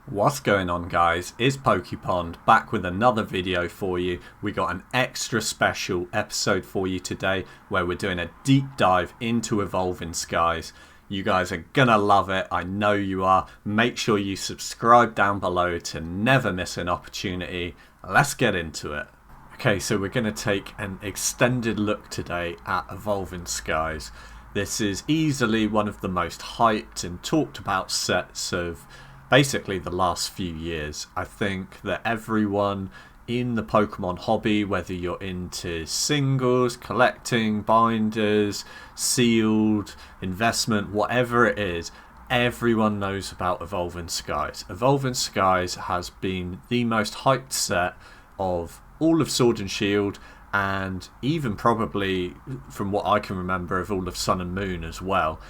What's going on, guys? It's PokePond back with another video for you. We got an extra special episode for you today where we're doing a deep dive into Evolving Skies. You guys are gonna love it, I know you are. Make sure you subscribe down below to never miss an opportunity. Let's get into it. Okay, so we're gonna take an extended look today at Evolving Skies. This is easily one of the most hyped and talked about sets of basically the last few years. I think that everyone in the Pokemon hobby, whether you're into singles, collecting, binders, sealed, investment, whatever it is, everyone knows about Evolving Skies. Evolving Skies has been the most hyped set of all of Sword and Shield, and even probably, from what I can remember, of all of Sun and Moon as well.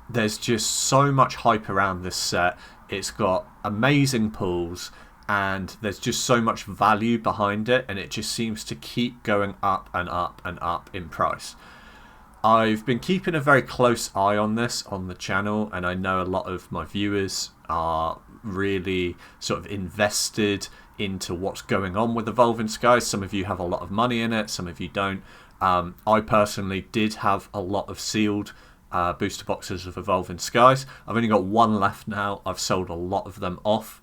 There's just so much hype around this set. It's got amazing pulls and there's just so much value behind it, and it just seems to keep going up and up and up in price. I've been keeping a very close eye on this on the channel, and I know a lot of my viewers are really sort of invested into what's going on with Evolving Skies. Some of you have a lot of money in it, some of you don't. I personally did have a lot of sealed booster boxes of Evolving Skies. I've only got one left now. I've sold a lot of them off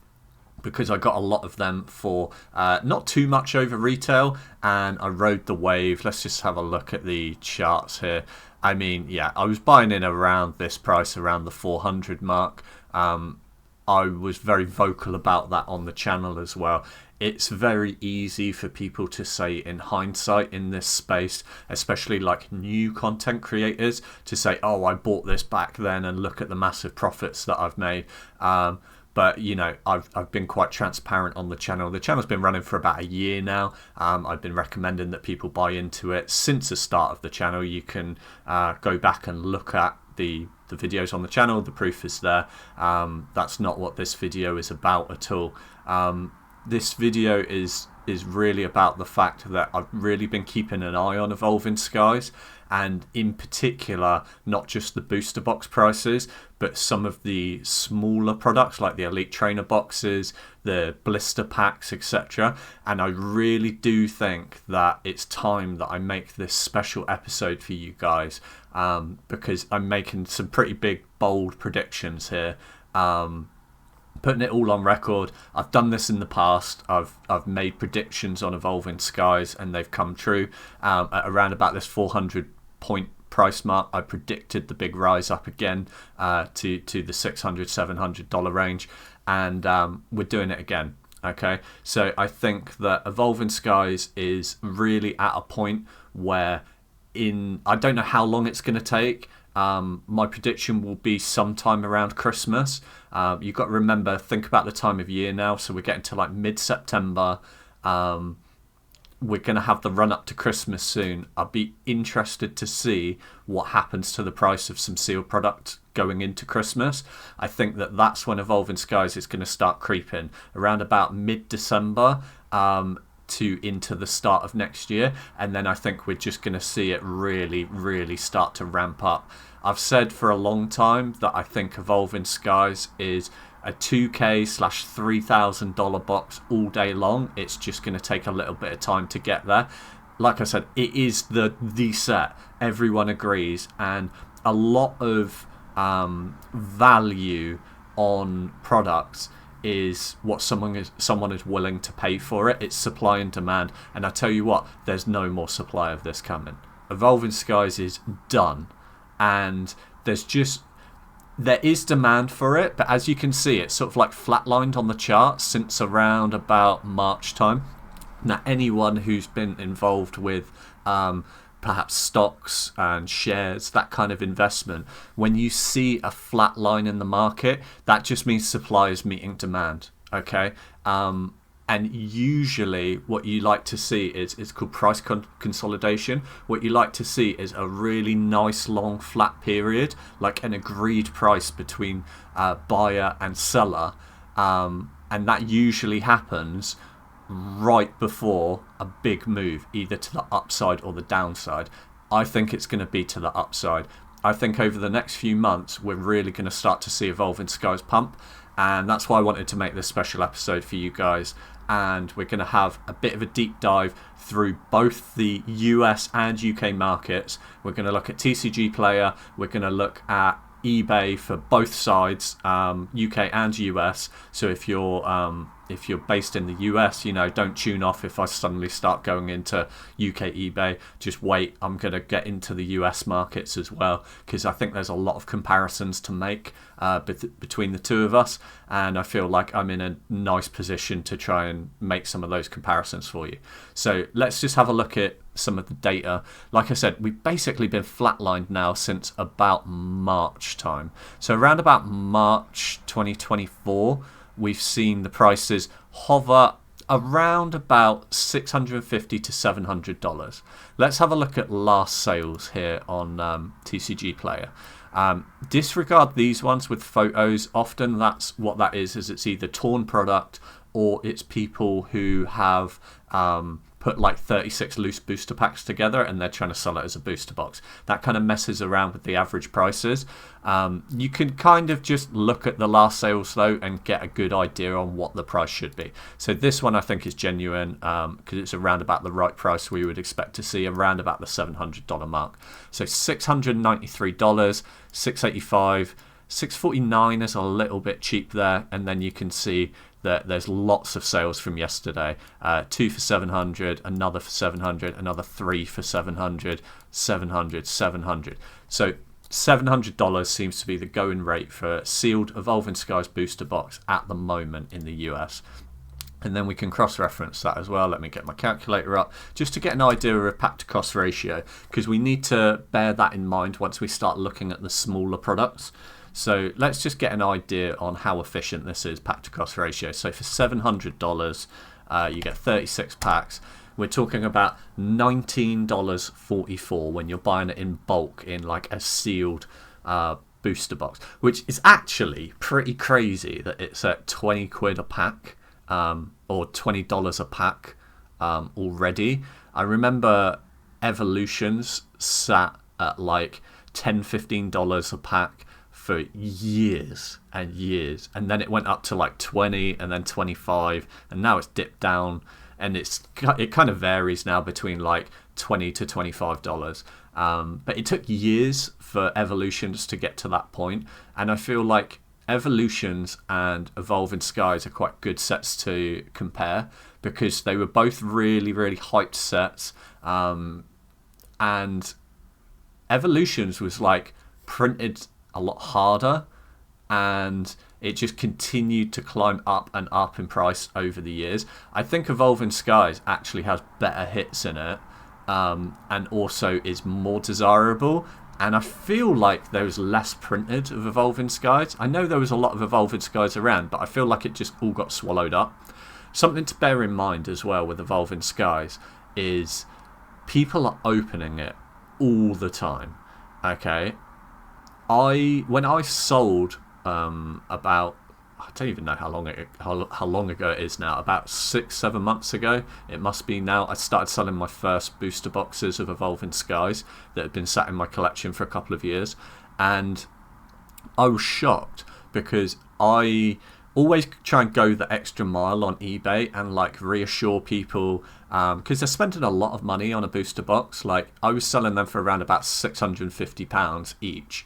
because I got a lot of them for not too much over retail, and I rode the wave. Let's just have a look at the charts here. I mean, yeah, I was buying in around this price, around the 400 mark. I was very vocal about that on the channel as well. It's very easy for people to say in hindsight in this space, especially like new content creators, to say, oh, I bought this back then and look at the massive profits that I've made. But, you know, I've been quite transparent on the channel. The channel's been running for about a year now. I've been recommending that people buy into it since the start of the channel. You can go back and look at the videos on the channel. The proof is there. That's not what this video is about at all. This video is really about the fact that I've really been keeping an eye on Evolving Skies, and in particular not just the booster box prices, but some of the smaller products like the Elite Trainer boxes, the blister packs, etc. And I really do think that it's time that I make this special episode for you guys, because I'm making some pretty big bold predictions here. Putting it all on record. I've done this in the past. I've made predictions on Evolving Skies and they've come true. At around about this 400 point price mark, I predicted the big rise up again to the $600-700 range, and we're doing it again. Okay, so I think that Evolving Skies is really at a point where I don't know how long it's going to take. My prediction will be sometime around Christmas. You've got to remember, think about the time of year now. So we're getting to like mid-September. We're going to have the run up to Christmas soon. I'll be interested to see what happens to the price of some sealed product going into Christmas. I think that that's when Evolving Skies is going to start creeping around about mid-December. To into the start of next year, and then I think we're just going to see it really start to ramp up. I've said for a long time that I think Evolving Skies is a $2,000/$3,000 box all day long. It's just going to take a little bit of time to get there. Like I said, it is the set. Everyone agrees, and a lot of value on products is what someone is willing to pay for it. It's supply and demand, and I tell you what, there's no more supply of this coming. Evolving Skies is done, and there is demand for it, but as you can see, it's sort of like flatlined on the charts since around about March time. Now, anyone who's been involved with perhaps stocks and shares, that kind of investment, when you see a flat line in the market, that just means supply is meeting demand. Okay, and usually what you like to see is, it's called price consolidation. What you like to see is a really nice long flat period, like an agreed price between buyer and seller, and that usually happens right before a big move, either to the upside or the downside. I think it's going to be to the upside. I think over the next few months we're really going to start to see Evolving Skies pump, and that's why I wanted to make this special episode for you guys. And we're going to have a bit of a deep dive through both the US and UK markets. We're going to look at TCG Player, we're going to look at eBay for both sides, UK and US. So if you're based in the US, don't tune off if I suddenly start going into UK eBay. Just wait, I'm going to get into the US markets as well, because I think there's a lot of comparisons to make between the two of us, and I feel like I'm in a nice position to try and make some of those comparisons for you. So let's just have a look at some of the data. Like I said, we've basically been flatlined now since about March time. So around about March 2024, we've seen the prices hover around about $650 to $700. Let's have a look at last sales here on TCG Player. Disregard these ones with photos. Often that's what that is it's either torn product or it's people who have put like 36 loose booster packs together and they're trying to sell it as a booster box. That kind of messes around with the average prices. You can kind of just look at the last sales though and get a good idea on what the price should be. So this one I think is genuine because it's around about the right price we would expect to see, around about the $700 mark. So $693, $685, $649 is a little bit cheap there, and then you can see that there's lots of sales from yesterday. 2 for $700, another for $700, another 3 for $700, $700, $700. So $700 seems to be the going rate for sealed Evolving Skies booster box at the moment in the US. And then we can cross-reference that as well. Let me get my calculator up just to get an idea of pack to cost ratio, because we need to bear that in mind once we start looking at the smaller products. So let's just get an idea on how efficient this is, pack to cost ratio. So for $700, you get 36 packs. We're talking about $19.44 when you're buying it in bulk in like a sealed booster box, which is actually pretty crazy that it's at 20 quid a pack or $20 a pack already. I remember Evolutions sat at like $10-15 a pack for years and years, and then it went up to like 20 and then 25, and now it's dipped down, and it kind of varies now between like $20 to $25. But it took years for Evolutions to get to that point, and I feel like Evolutions and Evolving Skies are quite good sets to compare because they were both really, really hyped sets, and Evolutions was like printed a lot harder, and it just continued to climb up and up in price over the years. I think Evolving Skies actually has better hits in it, and also is more desirable, and I feel like there was less printed of Evolving Skies. I know there was a lot of Evolving Skies around, but I feel like it just all got swallowed up. Something to bear in mind as well with Evolving Skies is people are opening it all the time. Okay, when I sold about, I don't even know how long ago it is now, about 6-7 months ago it must be now, I started selling my first booster boxes of Evolving Skies that had been sat in my collection for a couple of years, and I was shocked because I always try and go the extra mile on eBay and like reassure people, because they're spending a lot of money on a booster box. Like I was selling them for around about £650 each,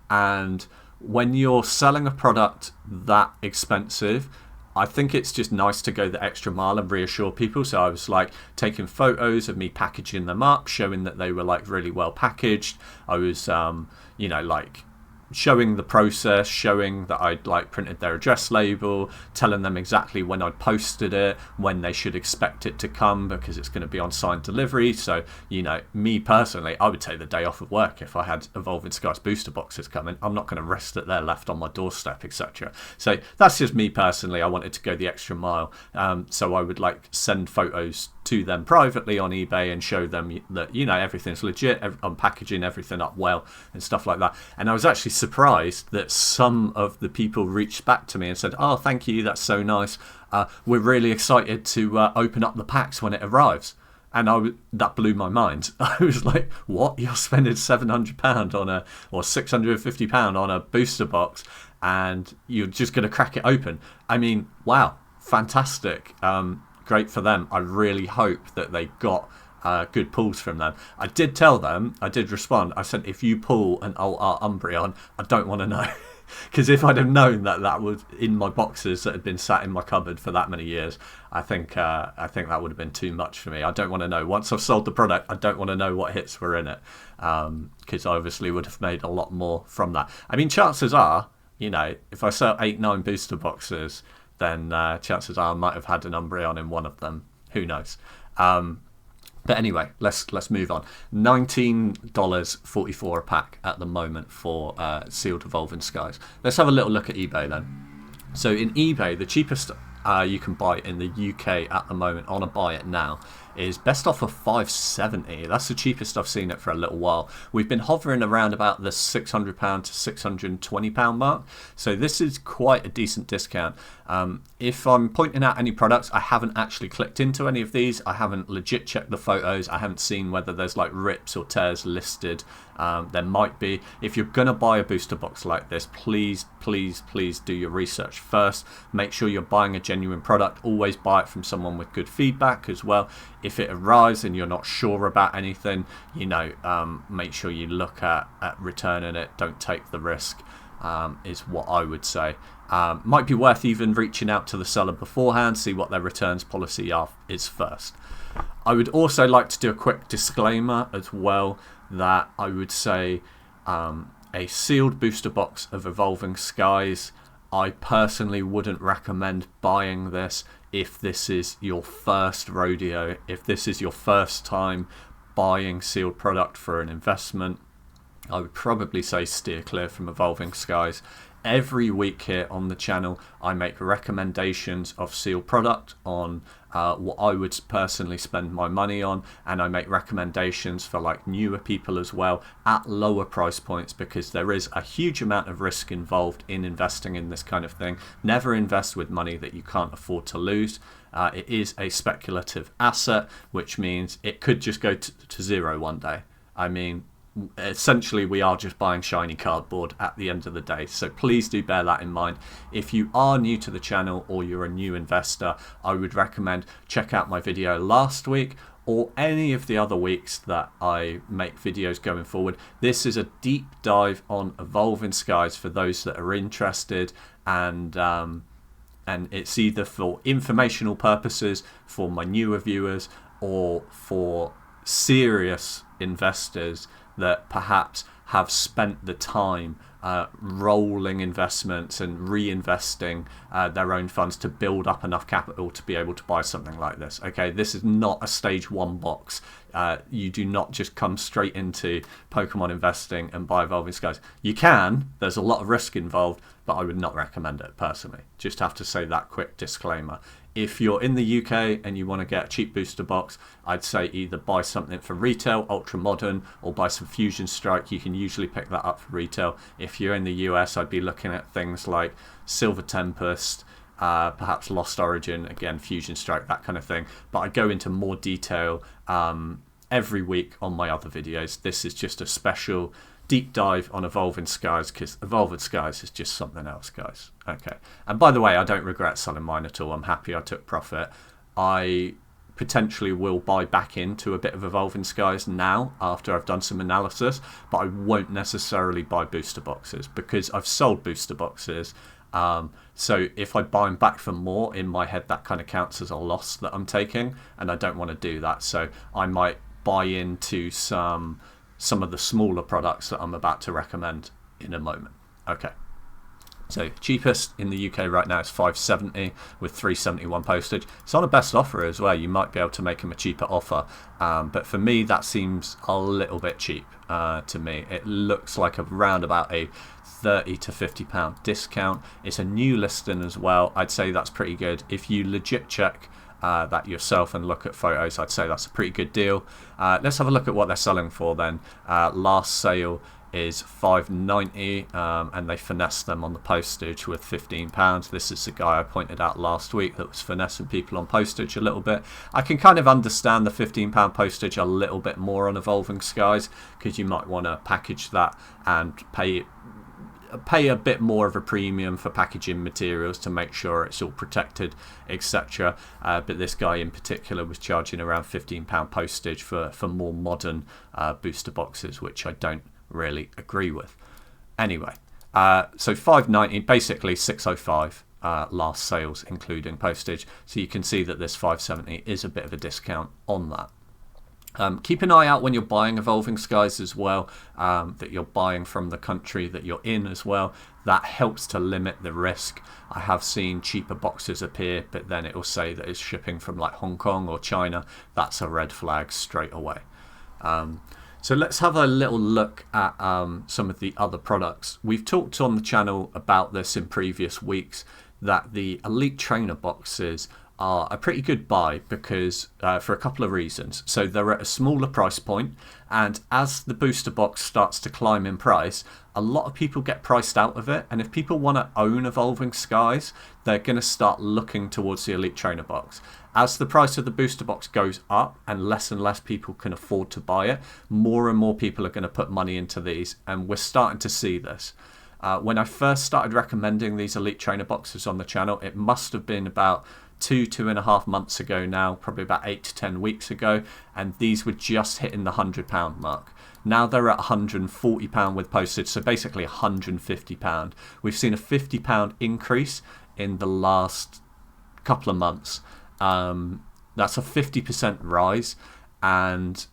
and when you're selling a product that expensive, I think it's just nice to go the extra mile and reassure people. So I was like taking photos of me packaging them up, showing that they were like really well packaged. I was like showing the process, showing that I'd like printed their address label, telling them exactly when I'd posted it, when they should expect it to come, because it's going to be on signed delivery. So, me personally, I would take the day off of work if I had Evolving Skies booster boxes coming. I'm not going to rest it there left on my doorstep, etc. So that's just me personally. I wanted to go the extra mile. So I would like send photos to them privately on eBay and show them that everything's legit, I'm packaging everything up well and stuff like that. And I was actually surprised that some of the people reached back to me and said, "Oh, thank you, that's so nice, we're really excited to open up the packs when it arrives." And that blew my mind. I was like, what? You're spending £700 on or £650 on a booster box, and you're just going to crack it open. I mean, wow, fantastic. Great for them. I really hope that they got good pulls from them. I did tell them, I did respond. I said, if you pull an Alt Art Umbreon, I don't want to know. Because if I'd have known that was in my boxes that had been sat in my cupboard for that many years, I think that would have been too much for me. I don't want to know. Once I've sold the product, I don't want to know what hits were in it, because I obviously would have made a lot more from that. I mean, chances are, if I sell 8-9 booster boxes, then chances are I might have had an Umbreon in one of them. Who knows? But anyway, let's move on. $19.44 a pack at the moment for sealed Evolving Skies. Let's have a little look at eBay then. So in eBay, the cheapest you can buy in the UK at the moment on a buy it now is best offer $570. That's the cheapest I've seen it for a little while. We've been hovering around about the £600 to £620 mark, so this is quite a decent discount. If I'm pointing out any products, I haven't actually clicked into any of these. I haven't legit checked the photos. I haven't seen whether there's like rips or tears listed. There might be. If you're gonna buy a booster box like this, please do your research first. Make sure you're buying a genuine product. Always buy it from someone with good feedback as well. If it arrives and you're not sure about anything, make sure you look at returning it. Don't take the risk, is what I would say. Might be worth even reaching out to the seller beforehand, see what their returns policy is first. I would also like to do a quick disclaimer as well, that I would say a sealed booster box of Evolving Skies, I personally wouldn't recommend buying this if this is your first rodeo, if this is your first time buying sealed product for an investment. I would probably say steer clear from Evolving Skies. Every week here on the channel, I make recommendations of sealed product on what I would personally spend my money on, and I make recommendations for like newer people as well at lower price points, because there is a huge amount of risk involved in investing in this kind of thing. Never invest with money that you can't afford to lose. It is a speculative asset, which means it could just go to zero one day. I mean, essentially we are just buying shiny cardboard at the end of the day, so please do bear that in mind. If you are new to the channel or you're a new investor, I would recommend check out my video last week or any of the other weeks that I make videos going forward. This is a deep dive on Evolving Skies for those that are interested, and it's either for informational purposes for my newer viewers or for serious investors that perhaps have spent the time rolling investments and reinvesting their own funds to build up enough capital to be able to buy something like this. Okay, this is not a stage 1 box. You do not just come straight into Pokemon investing and buy Evolving Skies. You can, there's a lot of risk involved, but I would not recommend it personally. Just have to say that quick disclaimer. If you're in the UK and you want to get a cheap booster box, I'd say either buy something for retail, Ultra Modern, or buy some Fusion Strike. You can usually pick that up for retail. If you're in the US, I'd be looking at things like Silver Tempest, perhaps Lost Origin, again, Fusion Strike, that kind of thing. But I go into more detail every week on my other videos. This is just a special deep dive on Evolving Skies, because Evolving Skies is just something else, guys. Okay, and by the way, I don't regret selling mine at all. I'm happy I took profit. I potentially will buy back into a bit of Evolving Skies now after I've done some analysis, but I won't necessarily buy booster boxes because I've sold booster boxes. So if I buy them back for more, in my head that kind of counts as a loss that I'm taking, and I don't want to do that. So I might buy into some of the smaller products that I'm about to recommend in a moment. Okay, so cheapest in the UK right now is $570 with $371 postage. It's on a best offer as well. You might be able to make them a cheaper offer, but for me that seems a little bit cheap to me. It looks like around about a £30 to £50 discount. It's a new listing as well. I'd say that's pretty good. If you legit check that yourself and look at photos, I'd say that's a pretty good deal. Let's have a look at what they're selling for then. Last sale is $5.90, and they finessed them on the postage with £15. This is the guy I pointed out last week that was finessing people on postage a little bit. I can kind of understand the £15 postage a little bit more on Evolving Skies, because you might want to package that and pay pay a bit more of a premium for packaging materials to make sure it's all protected, etc. But this guy in particular was charging around £15 postage for more modern booster boxes, which I don't really agree with. Anyway, so £5.90, basically £6.05 last sales including postage. So you can see that this £5.70 is a bit of a discount on that. Keep an eye out when you're buying Evolving Skies as well, that you're buying from the country that you're in as well. That helps to limit the risk. I have seen cheaper boxes appear, but then it will say that it's shipping from like Hong Kong or China. That's a red flag straight away. So let's have a little look at some of the other products. We've talked on the channel about this in previous weeks, that the Elite Trainer boxes are a pretty good buy because for a couple of reasons. So they're at a smaller price point, and as the booster box starts to climb in price, a lot of people get priced out of it, and if people want to own Evolving Skies, they're going to start looking towards the Elite Trainer box. As the price of the booster box goes up and less people can afford to buy it, more and more people are going to put money into these, and we're starting to see this. When I first started recommending these Elite Trainer boxes on the channel, it must have been about 2.5 months ago now, probably about 8 to 10 weeks ago, and these were just hitting the £100 mark. Now they're at £140 with postage, so basically £150. We've seen a £50 increase in the last couple of months. That's a 50% rise, and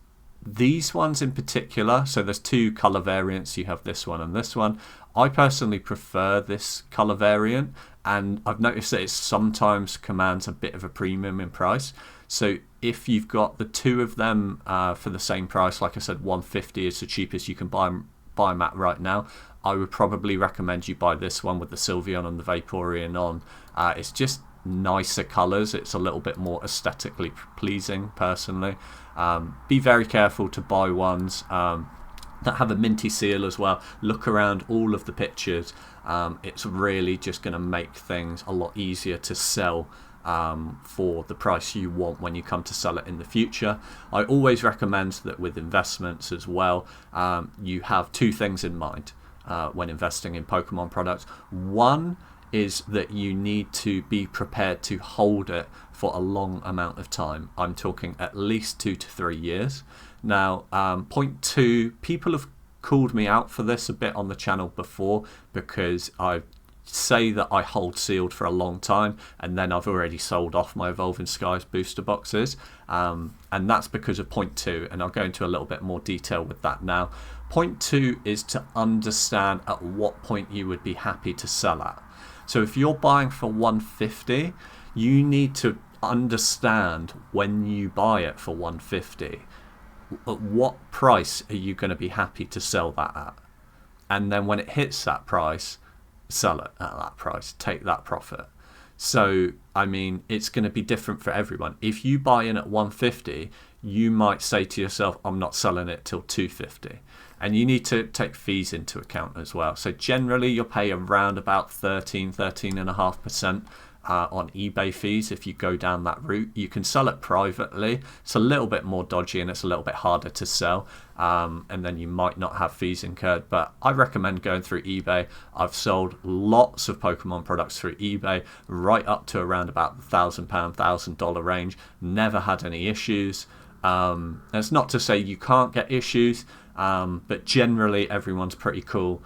these ones in particular, so there's two colour variants, you have this one and this one. I personally prefer this colour variant, and I've noticed that it sometimes commands a bit of a premium in price. So if you've got the two of them for the same price, like I said, £150 is the cheapest you can buy them at right now, I would probably recommend you buy this one with the Sylveon and the Vaporeon on. It's just nicer colours, it's a little bit more aesthetically pleasing personally. Be very careful to buy ones that have a minty seal as well. Look around all of the pictures. It's really just going to make things a lot easier to sell for the price you want when you come to sell it in the future. I always recommend that with investments as well, you have two things in mind when investing in Pokemon products. One is that you need to be prepared to hold it for a long amount of time. I'm talking at least 2 to 3 years. Now, point two, people have called me out for this a bit on the channel before because I say that I hold sealed for a long time and then I've already sold off my Evolving Skies booster boxes, and that's because of point two, and I'll go into a little bit more detail with that now. Point two is to understand at what point you would be happy to sell at. So if you're buying for £150, you need to understand when you buy it for £150, at what price are you going to be happy to sell that at? And then when it hits that price, sell it at that price, take that profit. So, I mean, it's going to be different for everyone. If you buy in at £150, you might say to yourself, I'm not selling it till £250. And you need to take fees into account as well. So generally you'll pay around about 13.5% on eBay fees if you go down that route. You can sell it privately. It's a little bit more dodgy and it's a little bit harder to sell, and then you might not have fees incurred, but I recommend going through eBay. I've sold lots of Pokemon products through eBay right up to around about the £1,000, $1,000 range. Never had any issues. That's not to say you can't get issues, but generally everyone's pretty cool.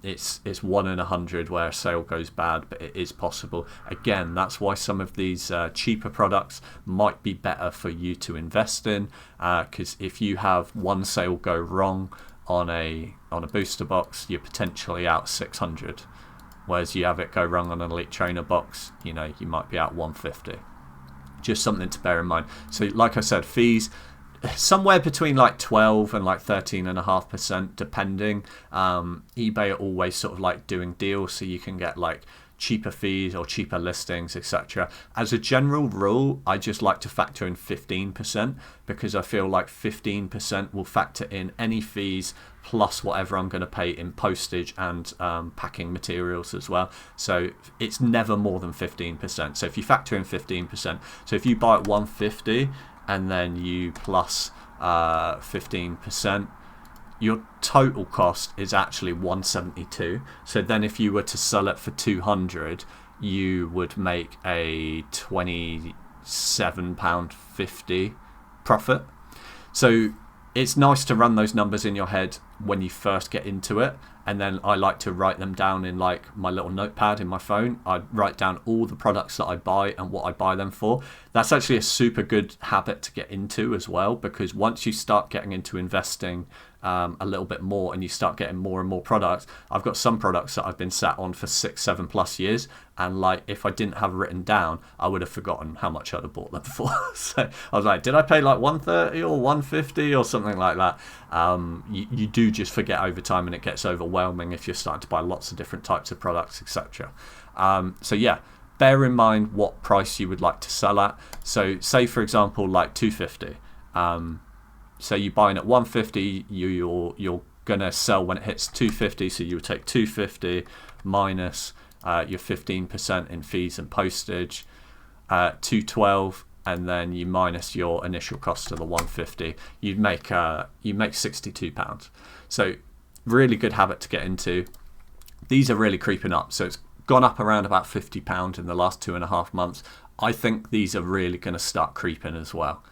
It's 1 in 100 where a sale goes bad, but it is possible. Again, that's why some of these cheaper products might be better for you to invest in, because if you have one sale go wrong on a booster box, you're potentially out 600, whereas you have it go wrong on an Elite Trainer box, you know, you might be out 150. Just something to bear in mind. So like I said, fees somewhere between like 12 and like 13.5% depending. eBay are always sort of like doing deals, so you can get like cheaper fees or cheaper listings, etc. As a general rule, I just like to factor in 15% because I feel like 15% will factor in any fees plus whatever I'm going to pay in postage and packing materials as well. So it's never more than 15%. So if you factor in 15%, so if you buy at 150 and then you plus 15%, your total cost is actually 172. So then if you were to sell it for 200, you would make a £27.50 profit. So it's nice to run those numbers in your head when you first get into it, and then I like to write them down in like my little notepad in my phone. I write down all the products that I buy and what I buy them for. That's actually a super good habit to get into as well, because once you start getting into investing a little bit more and you start getting more and more products, I've got some products that I've been sat on for 6-7 plus years, and like if I didn't have it written down, I would have forgotten how much I'd have bought them for. So I was like, did I pay like 130 or 150 or something like that? You do just forget over time, and it gets overwhelming if you're starting to buy lots of different types of products, etc. So yeah, bear in mind what price you would like to sell at. So say for example like 250. So you're buying at 150, you're gonna sell when it hits 250. So you would take 250 minus your 15% in fees and postage, 212, and then you minus your initial cost of the 150. You make £62. So really good habit to get into. These are really creeping up. So it's gone up around about £50 in the last 2.5 months. I think these are really going to start creeping as well.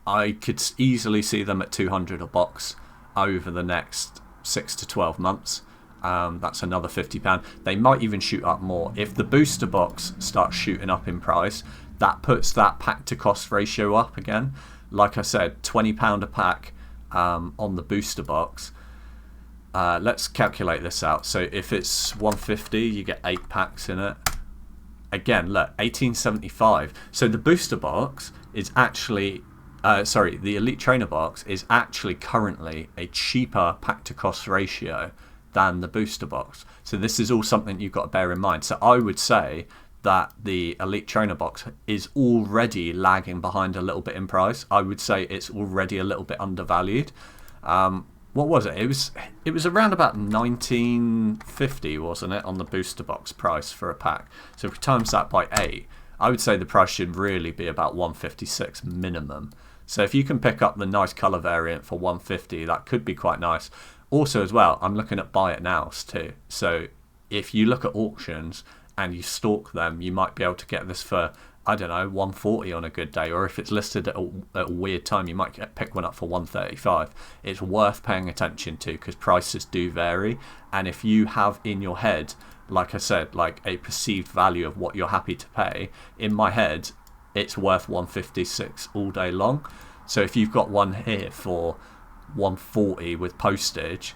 I could easily see them at 200 a box over the next 6 to 12 months. That's another £50. They might even shoot up more. If the booster box starts shooting up in price, that puts that pack to cost ratio up again. Like I said, £20 a pack on the booster box. Let's calculate this out. So if it's 150, you get 8 packs in it. Again, look, 1875. So the booster box is actually the Elite Trainer box is actually currently a cheaper pack to cost ratio than the booster box. So this is all something you've got to bear in mind. So I would say that the Elite Trainer box is already lagging behind a little bit in price. I would say it's already a little bit undervalued. What was it? It was around about 1950, wasn't it, on the booster box price for a pack. So if we times that by 8, I would say the price should really be about 156 minimum. So if you can pick up the nice color variant for 150, that could be quite nice. Also as well, I'm looking at buy it nows too. So if you look at auctions and you stalk them, you might be able to get this for, I don't know, 140 on a good day, or if it's listed at a weird time, you might pick one up for 135. It's worth paying attention to because prices do vary, and if you have in your head, like I said, like a perceived value of what you're happy to pay, in my head, it's worth 156 all day long. So if you've got one here for 140 with postage,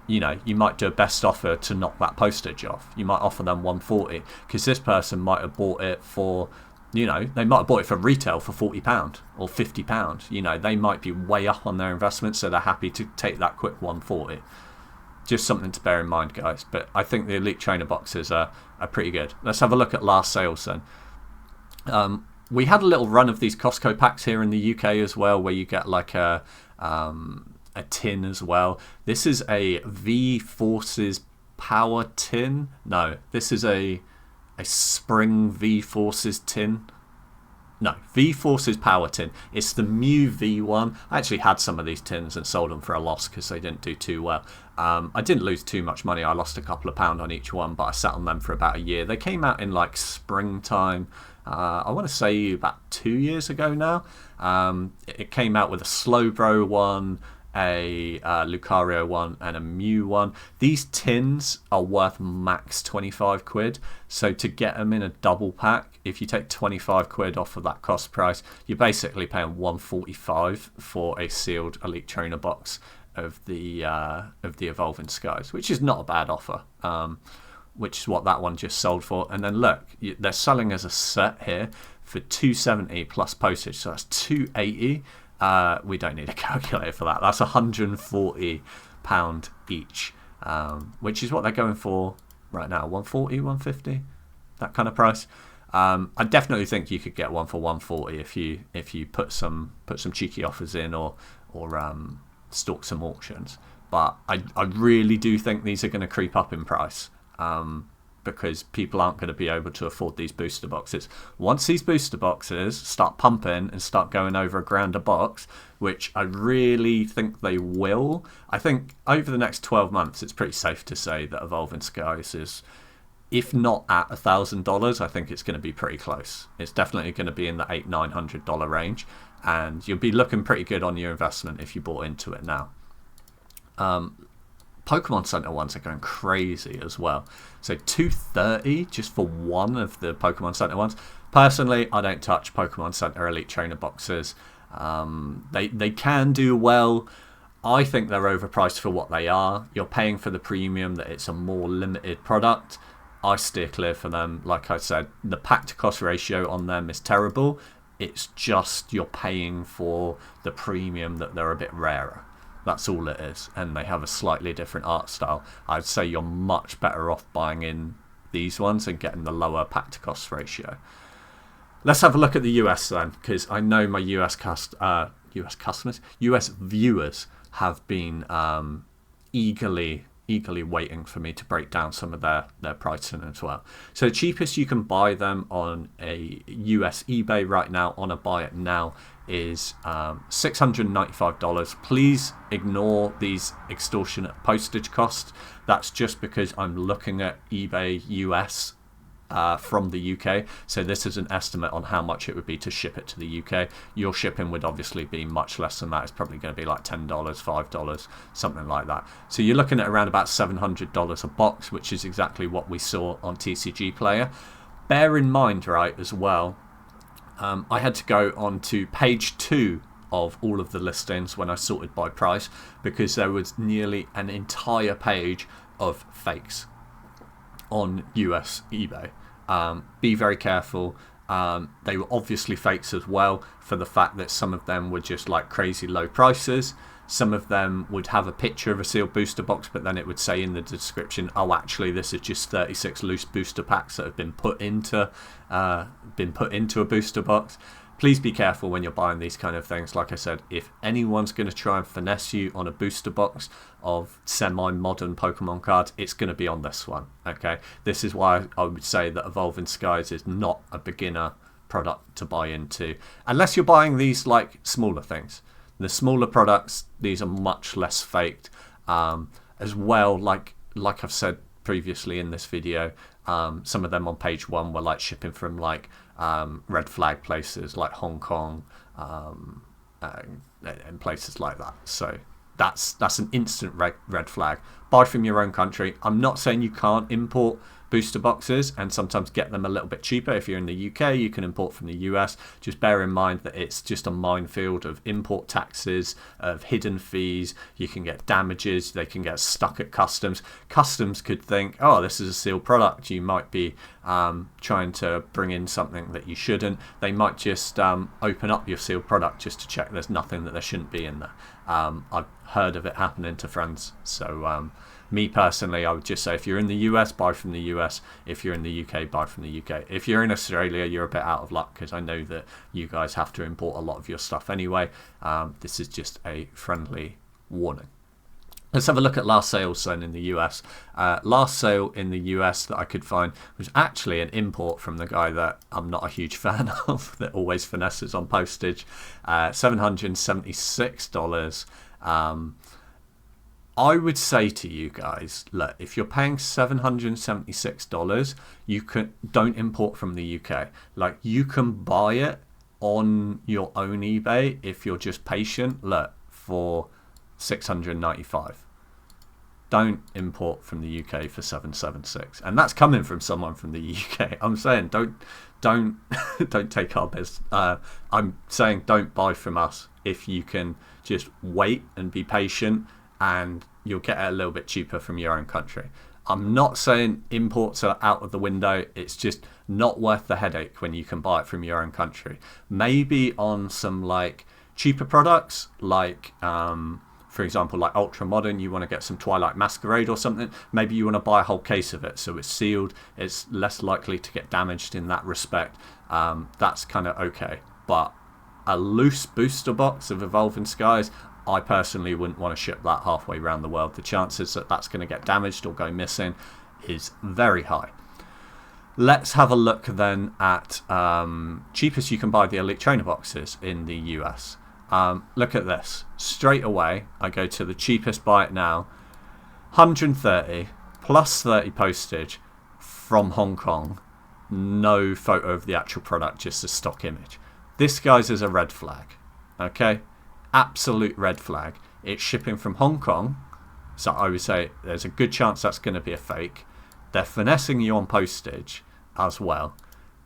you know, you might do a best offer to knock that postage off. You might offer them 140 because this person might have bought it for, you know, they might have bought it for retail for £40 or £50. You know, they might be way up on their investment, so they're happy to take that quick 140. Just something to bear in mind, guys. But I think the Elite Trainer boxes are pretty good. Let's have a look at last sales then. We had a little run of these Costco packs here in the UK as well, where you get like a tin as well. This is a V-Forces power tin. No, this is a Spring V-Forces tin. No, V-Forces power tin. It's the Mew V1. I actually had some of these tins and sold them for a loss because they didn't do too well. I didn't lose too much money. I lost a couple of pounds on each one, but I sat on them for about a year. They came out in like springtime. I want to say about 2 years ago now. It came out with a Slowbro one, a Lucario one, and a Mew one. These tins are worth max 25 quid. So to get them in a double pack, if you take 25 quid off of that cost price, you're basically paying 145 for a sealed Elite Trainer box of the Evolving Skies, which is not a bad offer. Which is what that one just sold for. And then look, they're selling as a set here for 270 plus postage, so that's 280. We don't need a calculator for that. That's £140 each, which is what they're going for right now. 140, 150, that kind of price. I definitely think you could get one for 140 if you put some cheeky offers in or stalk some auctions. But I really do think these are going to creep up in price. because people aren't going to be able to afford these booster boxes. Once these booster boxes start pumping and start going over £1,000 a box, which I really think they will, I think over the next 12 months it's pretty safe to say that Evolving Skies is, if not at $1,000, I think it's going to be pretty close. It's definitely going to be in the $800-900 range, and you'll be looking pretty good on your investment if you bought into it now. Pokemon Center ones are going crazy as well. So $230 just for one of the Pokemon Center ones. Personally, I don't touch Pokemon Center Elite Trainer boxes. They can do well. I think they're overpriced for what they are. You're paying for the premium that it's a more limited product. I steer clear for them. Like I said, the pack to cost ratio on them is terrible. It's just you're paying for the premium that they're a bit rarer. That's all it is, and they have a slightly different art style. I'd say you're much better off buying in these ones and getting the lower pack to cost ratio. Let's have a look at the US then, because I know my US viewers have been eagerly waiting for me to break down some of their pricing as well. So the cheapest you can buy them on a US eBay right now on a buy it now is $695. Please ignore these extortionate postage costs. That's just because I'm looking at eBay US from the UK, so this is an estimate on how much it would be to ship it to the UK. Your shipping would obviously be much less than that. It's probably going to be like $10, $5, something like that. So you're looking at around about $700 a box, which is exactly what we saw on TCG Player. Bear in mind, right, as well, I had to go on to page 2 of all of the listings when I sorted by price, because there was nearly an entire page of fakes on US eBay. Be very careful. They were obviously fakes as well, for the fact that some of them were just like crazy low prices. Some of them would have a picture of a sealed booster box, but then it would say in the description, oh, actually this is just 36 loose booster packs that have been put into a booster box. Please be careful when you're buying these kind of things. Like I said, if anyone's going to try and finesse you on a booster box of semi-modern Pokemon cards, it's going to be on this one. Okay, this is why I would say that Evolving Skies is not a beginner product to buy into, unless you're buying these like smaller things. The smaller products, these are much less faked. As well, like I've said previously in this video, some of them on page 1 were like shipping from like red flag places like Hong Kong and places like that. So that's an instant red flag. Buy from your own country. I'm not saying you can't import booster boxes and sometimes get them a little bit cheaper. If you're in the UK, you can import from the US. Just bear in mind that it's just a minefield of import taxes, of hidden fees. You can get damages. They can get stuck at customs. Customs could think, oh, this is a sealed product. You might be trying to bring in something that you shouldn't. They might just open up your sealed product just to check there's nothing that there shouldn't be in there. I've heard of it happening to friends. So me personally, I would just say if you're in the US, buy from the US. If you're in the UK, buy from the UK. If you're in Australia, you're a bit out of luck, because I know that you guys have to import a lot of your stuff anyway. This is just a friendly warning. Let's have a look at last sales then in the US. Last sale in the US that I could find was actually an import from the guy that I'm not a huge fan of, that always finesses on postage. $776. I would say to you guys, look, if you're paying $776, don't import from the UK. Like, you can buy it on your own eBay if you're just patient. Look, for $695. Don't import from the UK for $776, and that's coming from someone from the UK. I'm saying don't take our business. I'm saying don't buy from us. If you can just wait and be patient, and you'll get it a little bit cheaper from your own country. I'm not saying imports are out of the window. It's just not worth the headache when you can buy it from your own country. Maybe on some like cheaper products, like for example, like Ultra Modern, you want to get some Twilight Masquerade or something. Maybe you want to buy a whole case of it, so it's sealed. It's less likely to get damaged in that respect. That's kind of okay. But a loose booster box of Evolving Skies, I personally wouldn't want to ship that halfway around the world. The chances that that's going to get damaged or go missing is very high. Let's have a look then at cheapest you can buy the Elite Trainer boxes in the US. Look at this. Straight away, I go to the cheapest, buy it now. 130 plus 30 postage from Hong Kong. No photo of the actual product, just a stock image. This, guys, is a red flag. Okay? Absolute red flag. It's shipping from Hong Kong, so I would say there's a good chance that's going to be a fake. They're finessing you on postage as well.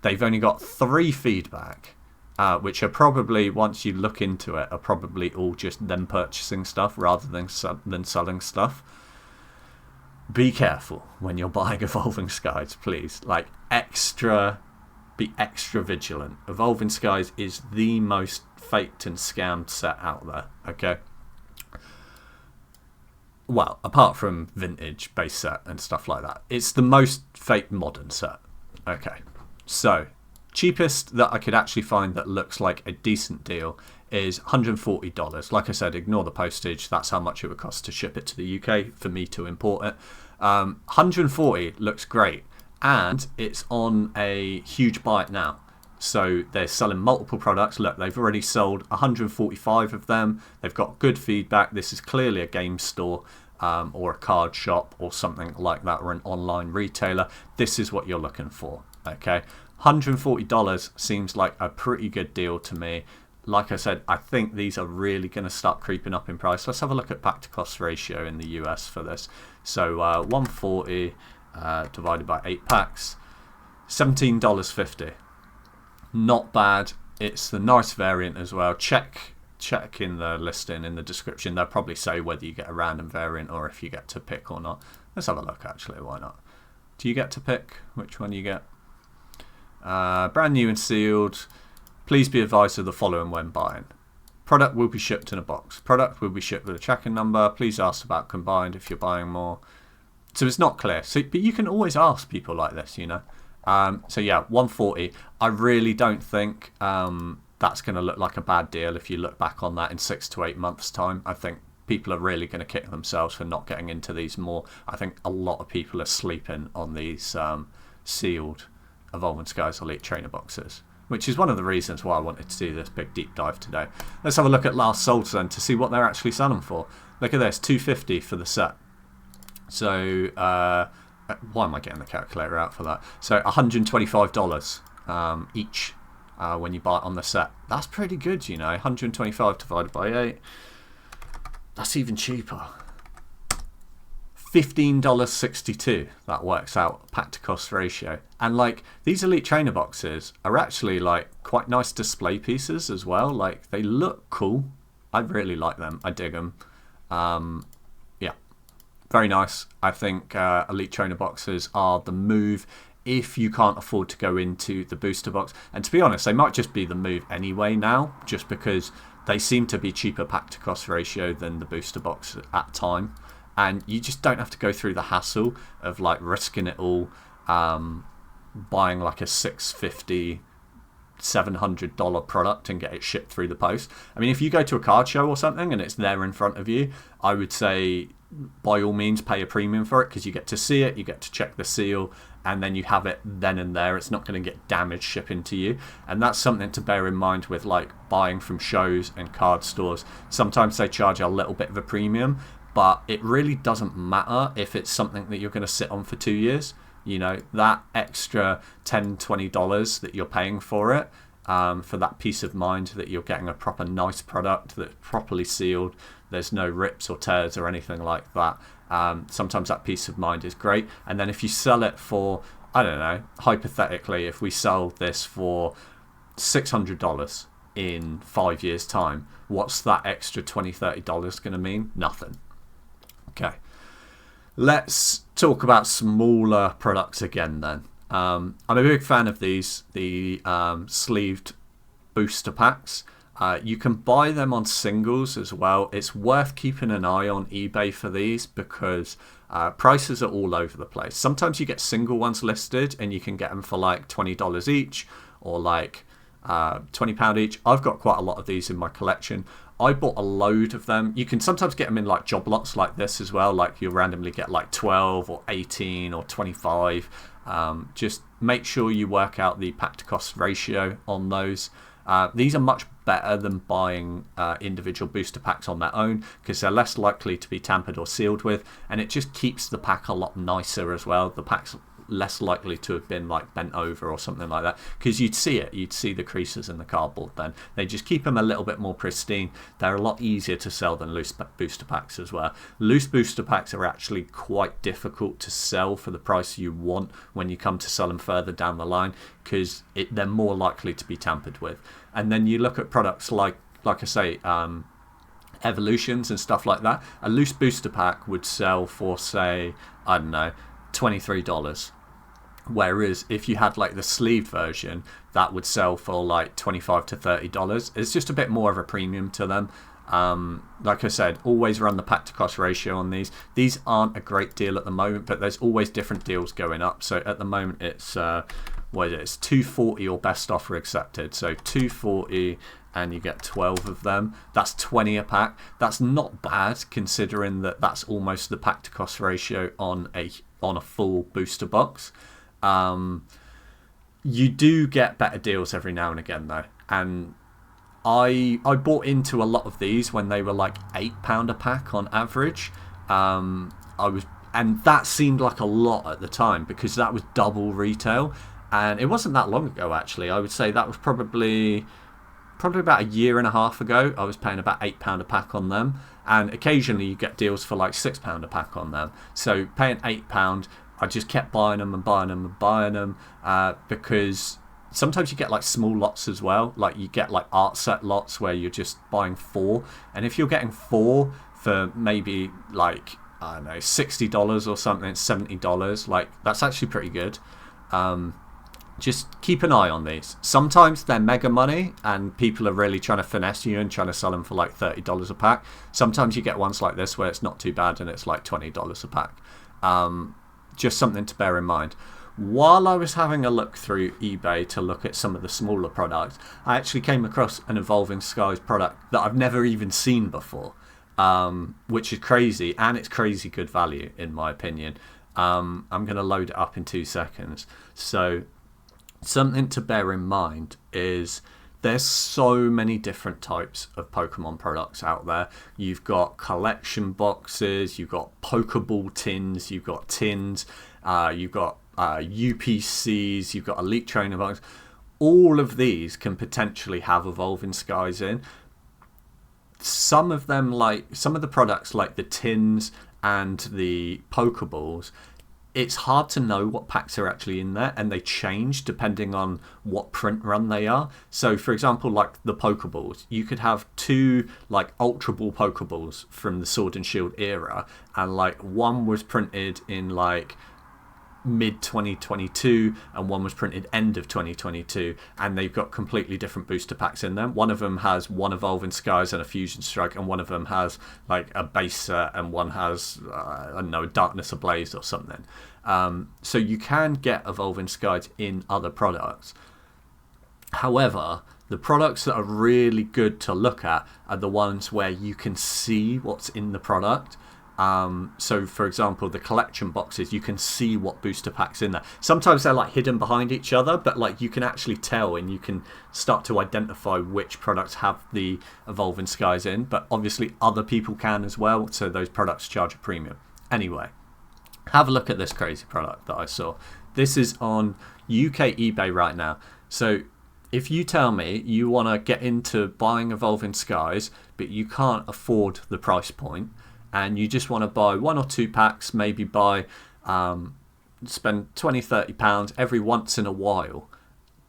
They've only got 3 feedback, which are probably, once you look into it, are probably all just them purchasing stuff rather than selling stuff. Be careful when you're buying Evolving Skies, please. Like, be extra vigilant. Evolving Skies is the most faked and scammed set out there, okay? Well, apart from vintage base set and stuff like that. It's the most faked modern set. Okay, so cheapest that I could actually find that looks like a decent deal is $140. Like I said, ignore the postage. That's how much it would cost to ship it to the UK for me to import it. 140 looks great, and it's on a huge buy it now. So they're selling multiple products. Look, they've already sold 145 of them. They've got good feedback. This is clearly a game store or a card shop or something like that, or an online retailer. This is what you're looking for, okay? $140 seems like a pretty good deal to me. Like I said, I think these are really going to start creeping up in price. Let's have a look at back to cost ratio in the US for this. So 140 divided by 8 packs, $17.50. Not bad. It's the nice variant as well. Check in the listing, in the description. They'll probably say whether you get a random variant or if you get to pick or not. Let's have a look, actually. Why not? Do you get to pick which one you get? Brand new and sealed. Please be advised of the following when buying. Product will be shipped in a box. Product will be shipped with a tracking number. Please ask about combined if you're buying more. So it's not clear. So, but you can always ask people like this, you know. So yeah, 140. I really don't think that's going to look like a bad deal if you look back on that in 6 to 8 months' time. I think people are really going to kick themselves for not getting into these more. I think a lot of people are sleeping on these sealed Evolving Skies Elite Trainer boxes, which is one of the reasons why I wanted to do this big deep dive today. Let's have a look at last sold then to see what they're actually selling for. Look at this, $250 for the set. So why am I getting the calculator out for that? So $125 each when you buy it on the set. That's pretty good, you know. 125 divided by 8. That's even cheaper. $15.62. That works out pack to cost ratio. And like, these Elite Trainer boxes are actually like quite nice display pieces as well. Like, they look cool. I really like them. I dig them. Yeah, very nice. I think Elite Trainer boxes are the move if you can't afford to go into the booster box. And to be honest, they might just be the move anyway now, just because they seem to be cheaper pack to cost ratio than the booster box at time. And you just don't have to go through the hassle of like risking it all, buying like a $650, $700 product and get it shipped through the post. I mean, if you go to a card show or something and it's there in front of you, I would say by all means pay a premium for it, because you get to see it, you get to check the seal, and then you have it then and there. It's not going to get damaged shipping to you. And that's something to bear in mind with like buying from shows and card stores. Sometimes they charge a little bit of a premium, but it really doesn't matter if it's something that you're going to sit on for 2 years. You know, that extra $10, $20 that you're paying for it, for that peace of mind that you're getting a proper nice product that's properly sealed, there's no rips or tears or anything like that. Sometimes that peace of mind is great. And then if you sell it for, I don't know, hypothetically, if we sell this for $600 in 5 years' time, what's that extra $20, $30 going to mean? Nothing. Okay, let's talk about smaller products again then. I'm a big fan of these, the sleeved booster packs. You can buy them on singles as well. It's worth keeping an eye on eBay for these, because prices are all over the place. Sometimes you get single ones listed and you can get them for like $20 each, or like £20 each. I've got quite a lot of these in my collection. I bought a load of them. You can sometimes get them in like job lots like this as well. Like you'll randomly get like 12 or 18 or 25. Just make sure you work out the pack to cost ratio on those. These are much better than buying individual booster packs on their own, because they're less likely to be tampered or sealed with, and it just keeps the pack a lot nicer as well. The pack's less likely to have been like bent over or something like that, because you'd see the creases in the cardboard. Then they just keep them a little bit more pristine. They're a lot easier to sell than loose booster packs as well. Loose booster packs are actually quite difficult to sell for the price you want when you come to sell them further down the line, because they're more likely to be tampered with. And then you look at products like I say, evolutions and stuff like that. A loose booster pack would sell for, say, I don't know, $23. Whereas if you had like the sleeved version, that would sell for like $25 to $30. It's just a bit more of a premium to them. Like I said, always run the pack to cost ratio on these. These aren't a great deal at the moment, but there's always different deals going up. So at the moment it's it's $240 or best offer accepted. So $240 and you get 12 of them. That's 20 a pack. That's not bad, considering that that's almost the pack to cost ratio on a full booster box. You do get better deals every now and again though, and I bought into a lot of these when they were like £8 a pack on average. And that seemed like a lot at the time, because that was double retail, and it wasn't that long ago actually. I would say that was probably about a year and a half ago. I was paying about £8 a pack on them, and occasionally you get deals for like £6 a pack on them. So paying £8, I just kept buying them and buying them and buying them, because sometimes you get like small lots as well. Like you get like art set lots where you're just buying 4, and if you're getting 4 for maybe like, I don't know, $60 or something, $70, like that's actually pretty good. Just keep an eye on these. Sometimes they're mega money and people are really trying to finesse you and trying to sell them for like $30 a pack. Sometimes you get ones like this where it's not too bad and it's like $20 a pack. Just something to bear in mind. While I was having a look through eBay to look at some of the smaller products, I actually came across an Evolving Skies product that I've never even seen before, which is crazy, and it's crazy good value in my opinion. I'm going to load it up in 2 seconds. So something to bear in mind is there's so many different types of Pokemon products out there. You've got collection boxes, you've got Pokeball tins, you've got tins, you've got UPCs, you've got Elite Trainer boxes. All of these can potentially have Evolving Skies in. Some of them, like some of the products like the tins and the Pokeballs, it's hard to know what packs are actually in there, and they change depending on what print run they are. So for example, like the Pokeballs, you could have 2 like Ultra Ball Pokeballs from the Sword and Shield era, and like one was printed in like mid 2022 and one was printed end of 2022, and they've got completely different booster packs in them. One of them has one Evolving Skies and a Fusion Strike, and one of them has like a base set, and one has I don't know, Darkness Ablaze or something. So you can get Evolving Skies in other products. However, the products that are really good to look at are the ones where you can see what's in the product. So for example, the collection boxes, you can see what booster packs in there. Sometimes they're like hidden behind each other, but like you can actually tell, and you can start to identify which products have the Evolving Skies in, but obviously other people can as well, so those products charge a premium. Anyway, have a look at this crazy product that I saw. This is on UK eBay right now. So if you tell me you want to get into buying Evolving Skies, but you can't afford the price point, and you just want to buy 1 or 2 packs, maybe buy, spend £20-30 every once in a while.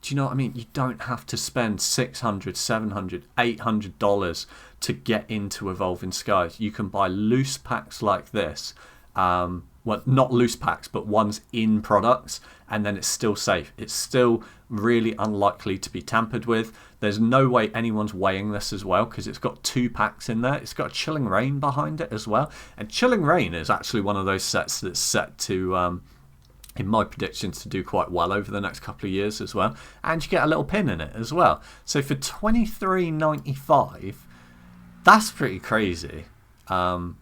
Do you know what I mean? You don't have to spend $600, $700, $800 to get into Evolving Skies. You can buy loose packs like this. Well, not loose packs, but ones in products, and then it's still safe. It's still really unlikely to be tampered with. There's no way anyone's weighing this as well, because it's got 2 packs in there. It's got a Chilling Reign behind it as well. And Chilling Reign is actually one of those sets that's set to, in my predictions, to do quite well over the next couple of years as well. And you get a little pin in it as well. So for $23.95, that's pretty crazy. So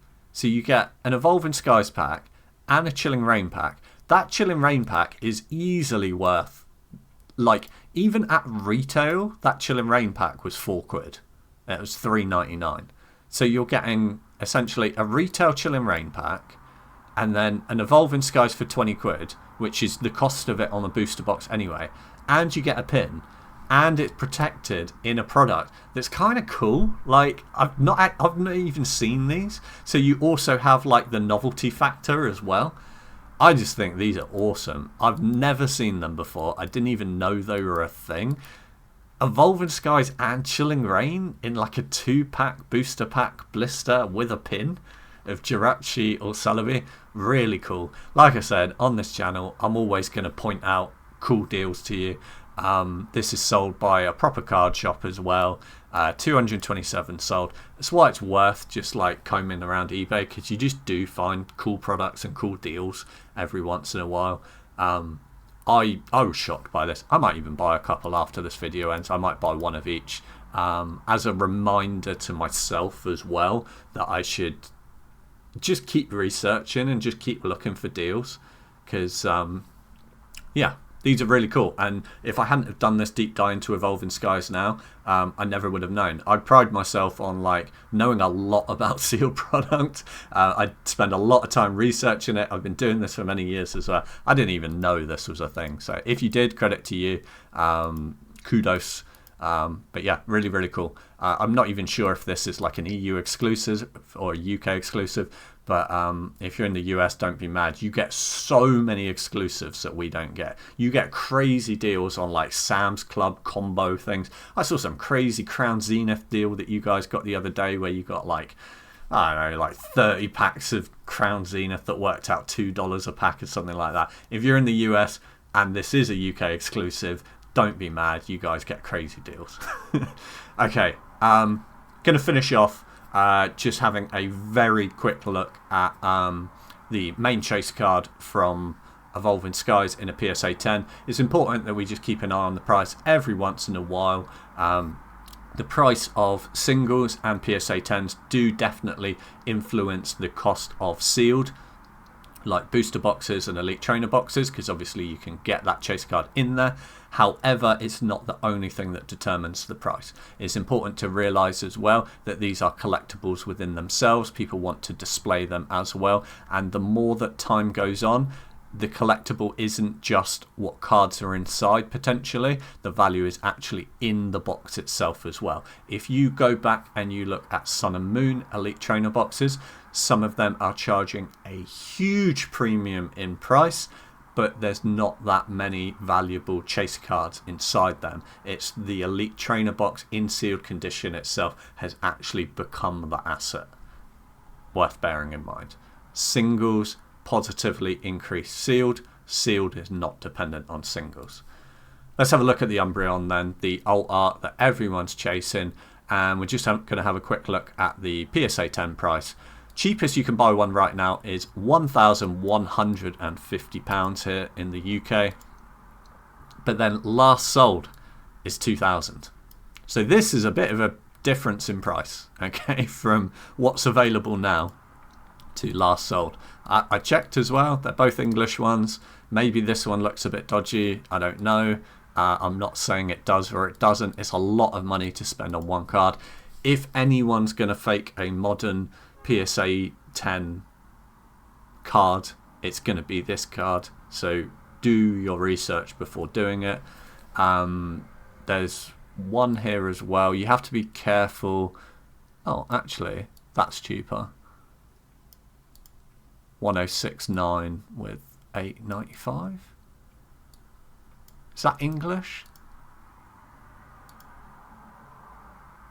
you get an Evolving Skies pack and a Chilling Reign pack. that Chilling Rain pack is easily worth, like, even at retail, that Chilling Rain pack was £4. It was $3.99. So you're getting essentially a retail Chilling Rain pack, and then an Evolving Skies for £20, which is the cost of it on the booster box anyway, and you get a pin, and it's protected in a product that's kind of cool. Like, I've not even seen these, so you also have like the novelty factor as well. I just think these are awesome. I've never seen them before. I didn't even know they were a thing. Evolving Skies and Chilling Rain in like a 2-pack booster pack blister with a pin of Jirachi or Celebi. Really cool. Like I said, on this channel, I'm always going to point out cool deals to you. This is sold by a proper card shop as well. 227 sold. That's why it's worth just like combing around eBay, because you just do find cool products and cool deals every once in a while. I was shocked by this. I might even buy a couple after this video ends. I might buy one of each as a reminder to myself as well that I should just keep researching and just keep looking for deals, because yeah, these are really cool. And if I hadn't have done this deep dive into Evolving Skies now, I never would have known. I pride myself on like knowing a lot about sealed product. I spend a lot of time researching it. I've been doing this for many years as well. I didn't even know this was a thing. So if you did, credit to you. Kudos. But yeah, really, really cool. I'm not even sure if this is like an EU exclusive or a UK exclusive, but if you're in the US, don't be mad. You get so many exclusives that we don't get. You get crazy deals on like Sam's Club combo things. I saw some crazy Crown Zenith deal that you guys got the other day where you got like, I don't know, like 30 packs of Crown Zenith that worked out $2 a pack or something like that. If you're in the US and this is a UK exclusive, don't be mad. You guys get crazy deals. Okay, going to finish off just having a very quick look at the main chase card from Evolving Skies in a PSA 10. It's important that we just keep an eye on the price every once in a while. The price of singles and PSA 10s do definitely influence the cost of sealed, like booster boxes and elite trainer boxes, because obviously you can get that chase card in there. However, it's not the only thing that determines the price. It's important to realize as well that these are collectibles within themselves. People want to display them as well, and the more that time goes on, the collectible isn't just what cards are inside potentially. The value is actually in the box itself as well. If you go back and you look at Sun and Moon Elite Trainer boxes, some of them are charging a huge premium in price, but there's not that many valuable chase cards inside them. It's the Elite Trainer box in sealed condition itself has actually become the asset. Worth bearing in mind. Singles positively increase sealed. Sealed is not dependent on singles. Let's have a look at the Umbreon then, the alt art that everyone's chasing, and we're just going to have a quick look at the PSA 10 price. Cheapest you can buy one right now is £1,150 here in the UK, but then last sold is £2,000. So this is a bit of a difference in price, okay, from what's available now to last sold. I checked as well, they're both English ones. Maybe this one looks a bit dodgy, I don't know. I'm not saying it does or it doesn't. It's a lot of money to spend on one card. If anyone's going to fake a modern PSA 10 card, it's going to be this card, so do your research before doing it. There's one here as well. You have to be careful. Oh, actually, that's cheaper. 1069 with 895. Is that English?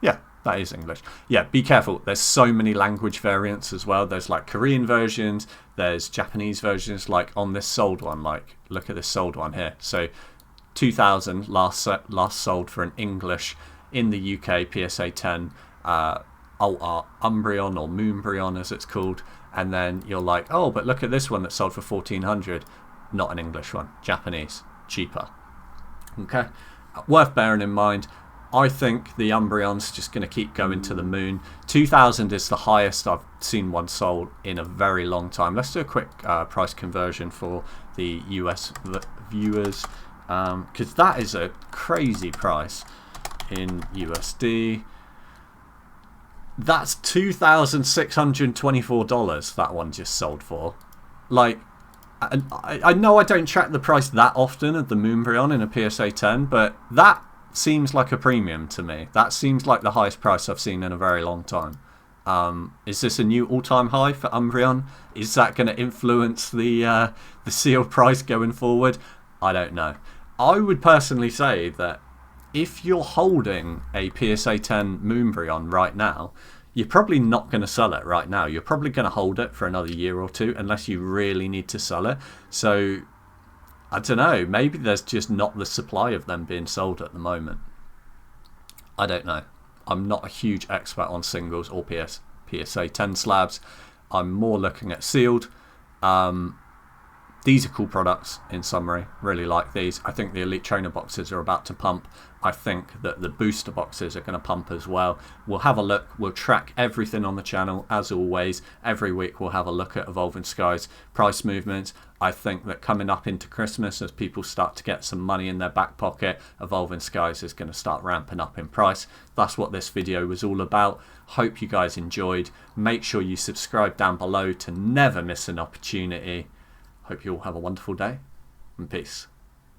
Yeah, that is English. Yeah, be careful. There's so many language variants as well. There's like Korean versions, there's Japanese versions, like on this sold one. Like, look at this sold one here. So 2000 last sold for an English in the UK PSA 10 alt art Umbreon or Moonbreon as it's called. And then you're like, oh, but look at this one that sold for 1400. Not an English one, Japanese, cheaper. Okay, worth bearing in mind. I think the Umbreon's just going to keep going to the moon. 2,000 is the highest I've seen one sold in a very long time. Let's do a quick price conversion for the US viewers, because that is a crazy price in USD. That's $2,624 that one just sold for. Like, I know I don't track the price that often of the Moonbryon in a PSA 10, but that seems like a premium to me. That seems like the highest price I've seen in a very long time. Is this a new all-time high for Umbreon? Is that going to influence the sealed price going forward? I don't know. I would personally say that if you're holding a PSA 10 Moonbryon right now, you're probably not going to sell it right now. You're probably going to hold it for another year or two unless you really need to sell it. So, I don't know. Maybe there's just not the supply of them being sold at the moment. I don't know. I'm not a huge expert on singles or PSA 10 slabs. I'm more looking at sealed. These are cool products in summary. Really like these. I think the Elite Trainer boxes are about to pump. I think that the booster boxes are going to pump as well. We'll have a look. We'll track everything on the channel as always. Every week we'll have a look at Evolving Skies price movements. I think that coming up into Christmas, as people start to get some money in their back pocket, Evolving Skies is going to start ramping up in price. That's what this video was all about. Hope you guys enjoyed. Make sure you subscribe down below to never miss an opportunity. Hope you all have a wonderful day, and peace.